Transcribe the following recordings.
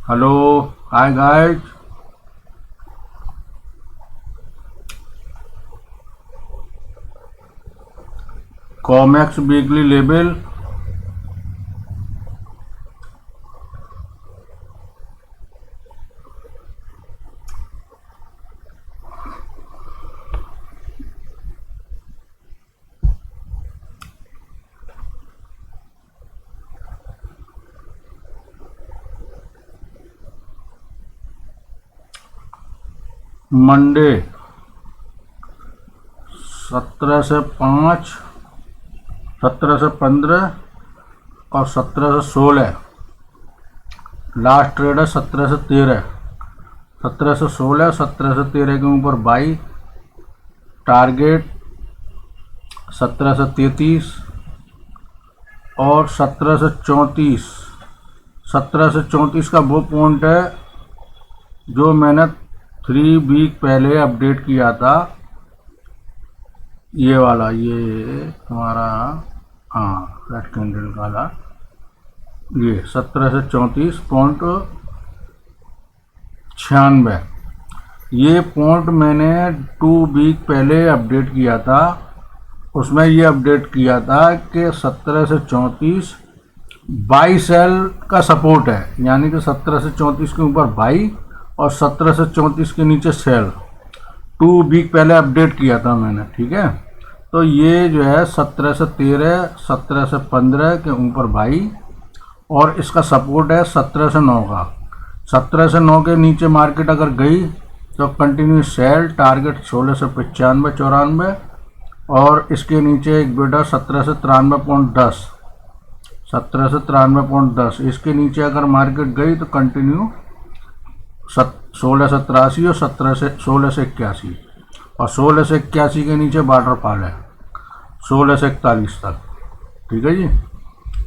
Hello, hi guys. COMEX weekly level Monday 17 से 5, 17 से 15 और 17 से 16। लास्ट ट्रेड है 17 से 13, 17 से 16, 17 से 13 के ऊपर बाई। टारगेट 17 से 33 और 17 से 34। 17 से 34 का वो पॉइंट है जो मैंने 3 वीक पहले अपडेट किया था। ये वाला, ये हमारा, हाँ, रेड कैंडल वाला, ये 17 से 34.96। ये पॉइंट मैंने 2 वीक पहले अपडेट किया था। उसमें ये अपडेट किया था कि 17 से 34 बाई सेल का सपोर्ट है, यानी कि 17 से 34 के ऊपर बाई और 17 से 34 के नीचे सेल। 2 वीक पहले अपडेट किया था मैंने, ठीक है। तो ये जो है 17 से 13, 17 से 15 के ऊपर बाई और इसका सपोर्ट है 17 से 9 का। 17 से 9 के नीचे मार्केट अगर गई तो कंटिन्यू सेल। टारगेट 16 से 95, 94 और इसके नीचे एक बेटा 17 से 93.10, 17 से 93.10। इसके नीचे अगर मार्केट गई तो कंटिन्यू 16 से 83 और 17 से 16 से 81 और 16 से 81 के नीचे वाटरफॉल है 16 से 41 तक, ठीक है जी।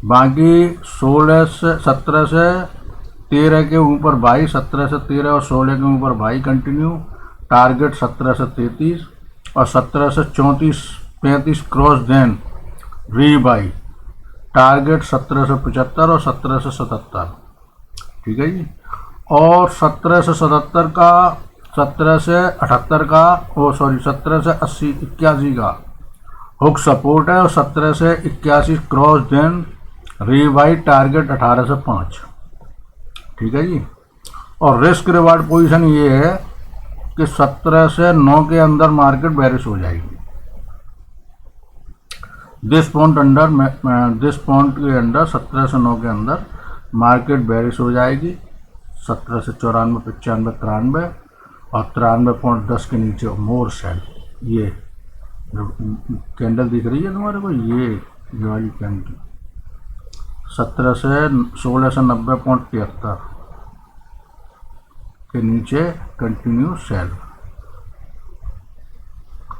बाकी 16 से 17 से 13 के ऊपर बाई, 17 से 13 और 16 के ऊपर बाई कंटिन्यू। टारगेट 17 से 33 और 17 से 34, 35 क्रॉस देन री बाई। टारगेट 17 से 75 और 17 से 77, ठीक है जी। और 17 से 77 का, 17 से 78 का, 17 से 80, 81 का हुक सपोर्ट है और 17 से 81 क्रॉस देन रीवाई। टारगेट 18 से 5, ठीक है जी। और रिस्क रिवार्ड पोजीशन ये है कि 17 से 9 के अंदर मार्केट बेरिश हो जाएगी। दिस पॉइंट के अंदर 17 से 9 के अंदर मार्केट बेरिश हो जाएगी। 17 से 94, 95, 93 और 93.10 के नीचे मोर सेल। ये जो कैंडल दिख रही है तुम्हारे को, ये वाली कैंडल 17 से 16 से 90.73 के नीचे कंटिन्यू सेल।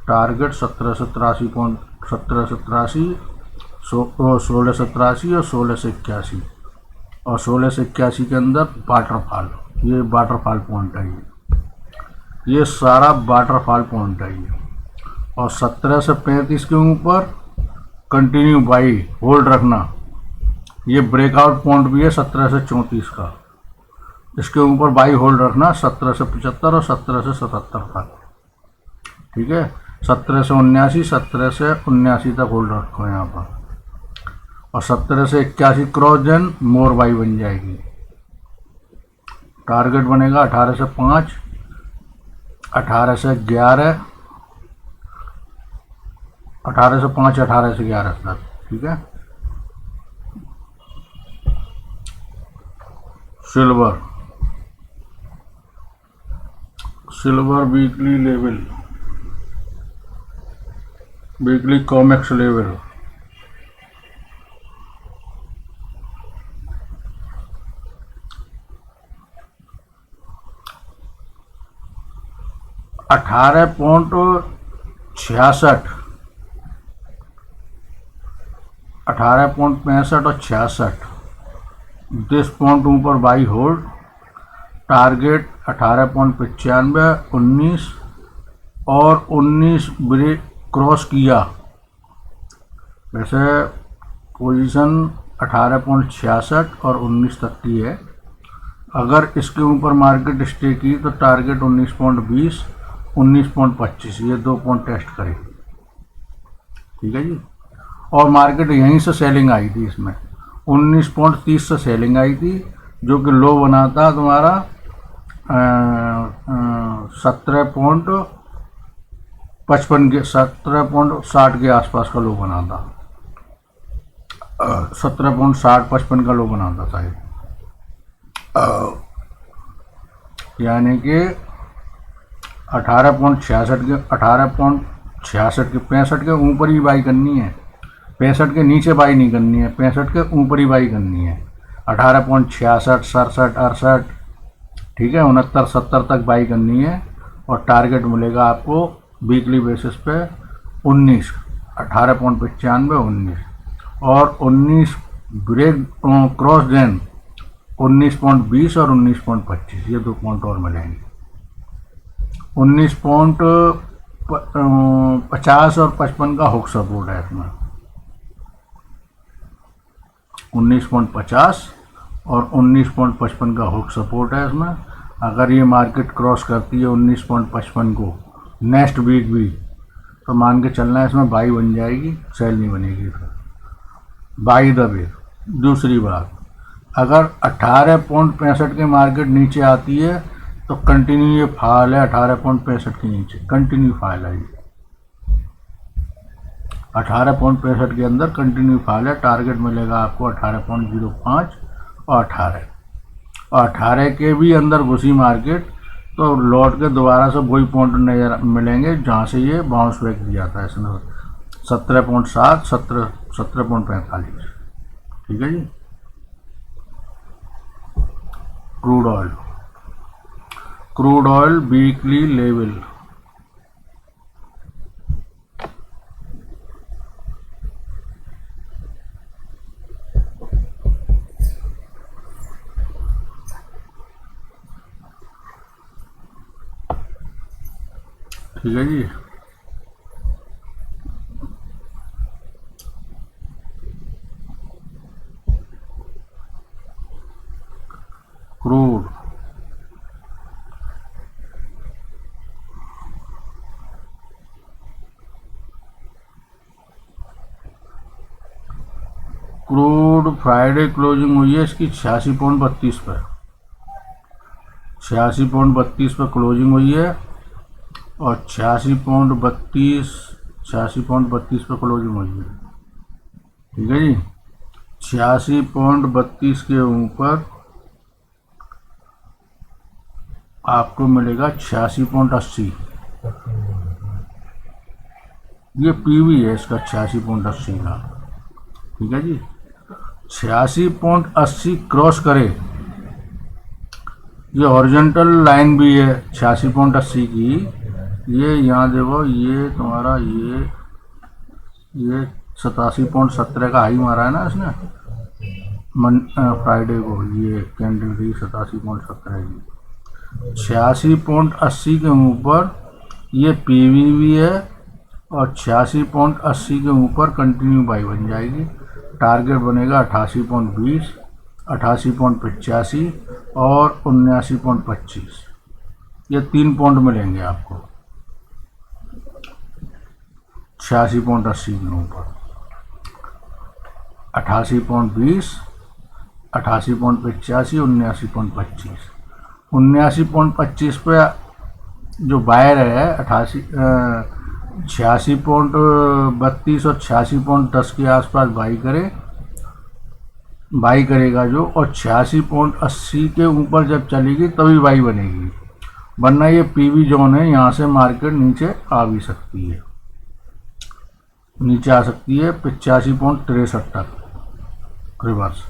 टारगेट 17 से 83, 16 से 83 और 16 से 81 और 16 से 81 के अंदर वाटरफॉल। ये वाटरफॉल पॉइंट है, ये सारा वाटरफॉल पॉइंट है ये। और 17 से 35 के ऊपर कंटिन्यू बाई होल्ड रखना। ये ब्रेकआउट पॉइंट भी है 17 से 34 का, इसके ऊपर बाई होल्ड रखना 17 से 75 और 17 से 77 तक, ठीक है। 17 से 79, 17 से 79 तक होल्ड रखो यहाँ पर। और 17 से 81 क्रॉस देन मोर बाई बन जाएगी। टारगेट बनेगा 18 से 5, 18 से 11, 18 से 5, 18 से 11 तक, ठीक है। Silver weekly level, weekly COMEX level. अठारह पॉइंट 66, 18.65 और 66। 10 पॉइंट ऊपर बाई होल्ड। टारगेट 18.95, 19 और 19 ब्रेक क्रॉस किया। वैसे पोजीशन 18.66 और 19 तक की है। अगर इसके ऊपर मार्केट स्टे की तो टारगेट 19.20, 19.25, ये 2 पॉइंट टेस्ट करें। ठीक है जी। और मार्केट यहीं से सेलिंग आई थी, इसमें 19.30 से सेलिंग आई थी, जो कि लो बना था तुम्हारा 17.55 के 17.60 के आसपास का लो बना था। 17.60-55 का लो बना था शायद, यानी कि 18.66 के 65 के ऊपर ही बाई करनी है, 65 के नीचे बाई नहीं करनी है, 65 के ऊपर ही बाई करनी है। 18.66, 67, 68, ठीक है, 69, 70 तक बाई करनी है। और टारगेट मिलेगा आपको वीकली बेसिस पे 19, 18.95, 19, और 19 ब्रेक क्रॉस देन 19.20 और 19.25, ये 2 पॉइंट और मिलेंगे। 19.50 और 55 का हुक सपोर्ट है इसमें, 19.50 और 19.55 का हुक सपोर्ट है इसमें। अगर ये मार्केट क्रॉस करती है 19.55 को नेक्स्ट वीक भी, तो मान के चलना है इसमें बाई बन जाएगी, सेल नहीं बनेगी फिर बाई द वे। दूसरी बात, अगर 18.65 के मार्केट नीचे आती है तो कंटिन्यू ये फाल है 18.65 के नीचे, कंटिन्यू फाल है ये 18.65 के अंदर कंटिन्यू फाल है। टारगेट मिलेगा आपको 18.05 और 18, और 18 के भी अंदर घुसी मार्केट तो लौट के दोबारा से वही पॉइंट नजर मिलेंगे जहाँ से ये बाउंस बैक दिया था इसने, 17.7, 17.45। ठीक है जी। क्रूड ऑयल वीकली लेवल, ठीक है जी। क्रूड फ्राइडे क्लोजिंग हुई है इसकी 86.32 पर, 86.32 पर क्लोजिंग हुई है, और 86.32 पर क्लोजिंग हुई है। ठीक है जी। 86.32 के ऊपर आपको मिलेगा 86.80, ये पीवी है इसका 86.80 का। ठीक है जी। 86.80 क्रॉस करे, ये हॉरिजॉन्टल लाइन भी है 86.80 की, ये यहाँ देखो, ये तुम्हारा ये 87.17 का हाई मारा है ना इसने फ्राइडे को, ये कैंडल की 87.17 की। 86.80 के ऊपर ये पीवी भी है, और 86.80 के ऊपर कंटिन्यू बाई बन जाएगी। टारगेट बनेगा 88.20, 88.85 और 79.25, ये 3 पॉइंट मिलेंगे आपको 86.80 के ऊपर। 88.20, 88.85, 79.25। 79.25 पे जो बायर है 86.32 और 86.10 के आसपास बाई करेगा जो, और 86.80 के ऊपर जब चलेगी तभी बाई बनेगी, वरना ये पीवी जोन है, यहाँ से मार्केट नीचे आ भी सकती है, नीचे आ सकती है 85.63 तक रिवर्स,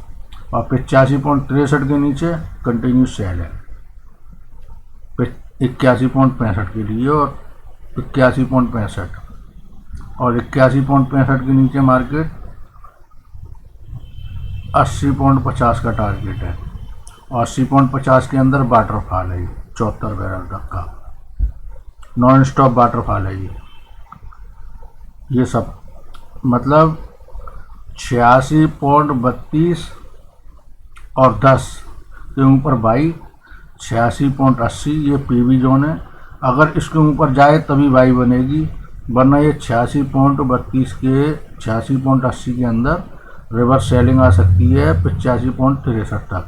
और 85.63 के नीचे कंटिन्यू सेल है 81.65 के लिए, और 81.65 और 81.65 के नीचे मार्केट 80.50 का टारगेट है, और 80.50 के अंदर वाटरफॉल है 74 बैरल तक का नॉन स्टॉप वाटरफॉल है ये सब, मतलब 86.32 और 10 के ऊपर बाई, 86.80 ये पीवी जोन है। अगर इसके ऊपर जाए तभी बाई बनेगी, वरना ये 86.32 के 86.80 के अंदर रिवर्स सेलिंग आ सकती है 85.63 तक,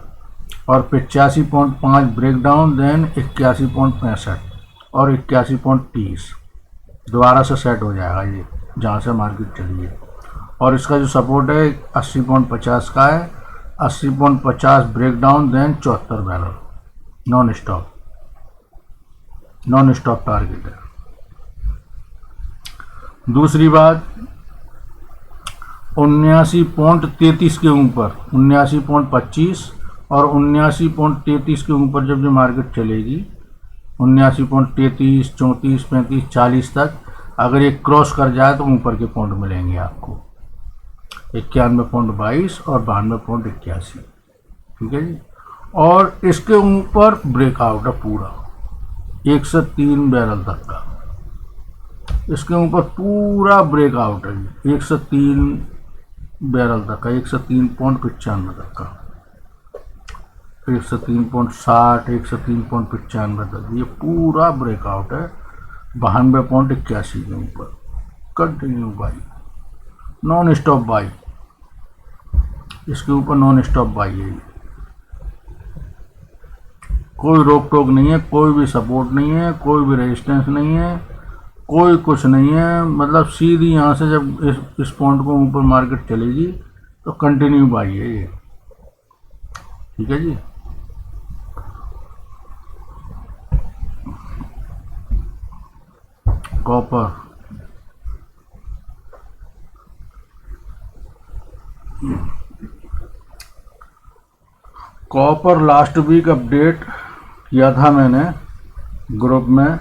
और 85.5 ब्रेक डाउन, देन 81.65 और 81.30 दोबारा से सेट हो जाएगा ये जहाँ से मार्केट चली है। और इसका जो सपोर्ट है 80.50 का है, 80.50 break down, then 74 barrel non stop target है। दूसरी बात, 79.33 के ऊपर, 79.25 और 79.33 के ऊपर जब ये मार्केट चलेगी, 79.33, 34, 35, 40 तक अगर ये क्रॉस कर जाए तो ऊपर के पॉइंट मिलेंगे आपको 91.22 और 92.81। ठीक है जी। और इसके ऊपर ब्रेकआउट है पूरा 103 बैरल तक का, इसके ऊपर पूरा ब्रेकआउट है 103 बैरल तक का, 103.95 तक का, 103.60, 103.95 तक, ये पूरा ब्रेकआउट है 92.81 के ऊपर। Continue by, non stop by, इसके ऊपर नॉन स्टॉप बाई है। कोई रोक टोक नहीं है, कोई भी सपोर्ट नहीं है, कोई भी रेजिस्टेंस नहीं है, कोई कुछ नहीं है। मतलब सीधी यहाँ से जब इस पॉइंट को ऊपर मार्केट चलेगी तो कंटिन्यू बाई है ये। ठीक है जी। कॉपर लास्ट वीक अपडेट किया था मैंने ग्रुप में,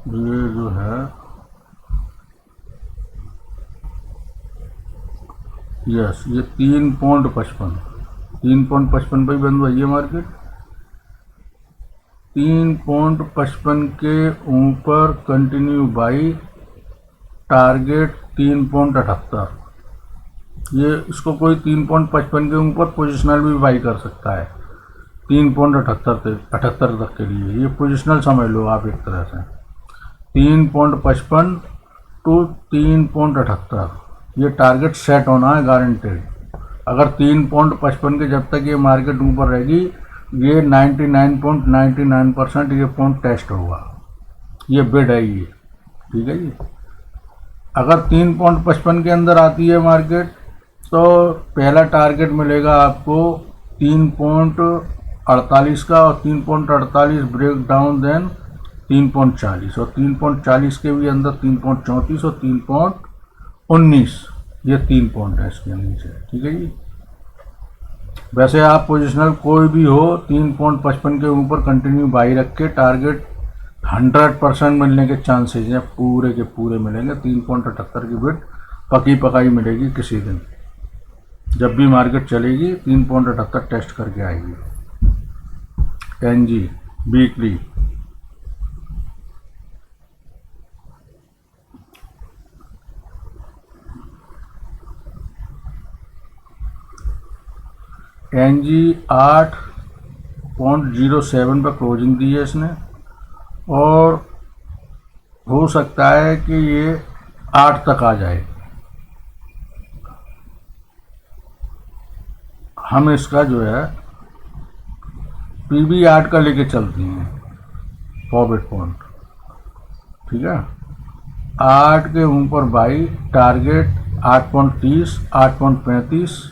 ये जो है यस, ये 3.55 पे बंद हुई है मार्केट। 3.55 के ऊपर कंटिन्यू बाई, टारगेट 3.78। ये इसको कोई 3.55 के ऊपर पोजिशनल भी बाई कर सकता है 3.78 तक के लिए। ये पोजिशनल समझ लो आप एक तरह से, 3.55 टू 3.78 ये टारगेट सेट होना है गारंटेड। अगर 3.55 के जब तक ये मार्केट ऊपर रहेगी, ये 99.99% ये पॉइंट टेस्ट होगा, ये बिड है ये। ठीक है जी। अगर 3.55 के अंदर आती है मार्केट तो पहला टारगेट मिलेगा आपको 3.48 का, और 3.48 ब्रेक डाउन, देन 3.40, और 3.40 के भी अंदर 3.34 और 3.19, ये 3 पॉइंट है इसके नीचे। ठीक है जी। वैसे आप पोजिशनल कोई भी हो 3.55 के ऊपर कंटिन्यू बाई रख के, टारगेट 100% मिलने के चांसेस हैं, पूरे के पूरे मिलेंगे। 3.78 की बिट पकी पकाई मिलेगी किसी दिन, जब भी मार्केट चलेगी 3.78 टेस्ट करके आएगी। एनजी वीकली, एनजी 8.07 पर क्लोजिंग दी है इसने, और हो सकता है कि ये 8 तक आ जाए। हम इसका जो है पीबी 8 का लेके चलती हैं प्रॉफिट पॉइंट। ठीक है, 8 के ऊपर बाई, टारगेट 8.30, 8.35।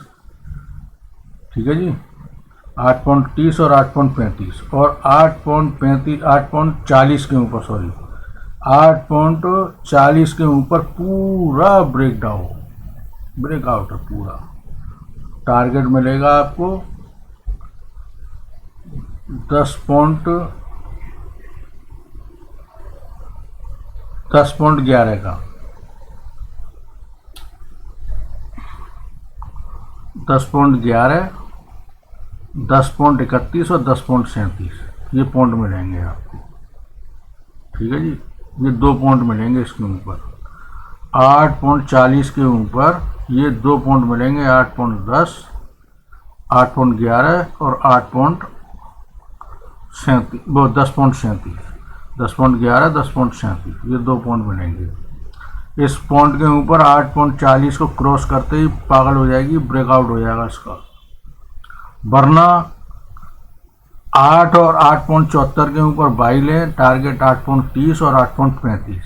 ठीक है जी, 8.30 और 8.35 और 8.35, 8.40 के ऊपर, सॉरी 8.40 के ऊपर पूरा ब्रेकआउट है पूरा। टारगेट मिलेगा आपको 10.11 का, 10.11, 10.31 और 10.37 ये पॉइंट मिलेंगे आपको। ठीक है जी, ये 2 पॉइंट मिलेंगे इसके ऊपर। 8.40 के ऊपर ये 2 पॉइंट मिलेंगे, 8.10, 8.11 और 8.37, वो 10.37, 10.11, 10.37, ये 2 पॉइंट मिलेंगे। इस पॉइंट के ऊपर 8.40 को क्रॉस करते ही पागल हो जाएगी, ब्रेकआउट हो जाएगा इसका। वरना 8 और 8.74 के ऊपर बाई लें, टारगेट 8.30 और 8.35,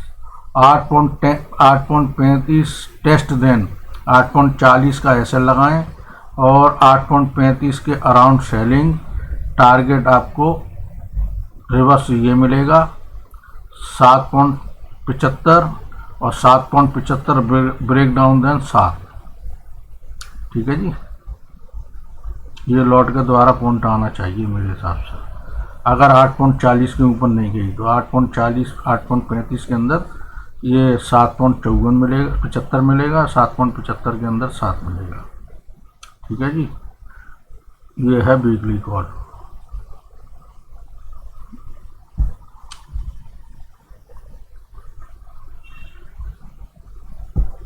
8.35 टेस्ट देन 8.40 का एसएल लगाएं और 8.35 के अराउंड सेलिंग। टारगेट आपको रिवर्स ये मिलेगा 7.75 और 7.75 ब्रेक डाउन देन 7। ठीक है जी, ये लॉट के द्वारा पॉइंट आना चाहिए मेरे हिसाब से। अगर 8.40 के ऊपर नहीं गई तो 8.40, 8.35 के अंदर ये 7.54 मिलेगा, 75 मिलेगा, 7.75 के अंदर 7 मिलेगा। ठीक है जी, ये है वीकली कॉल।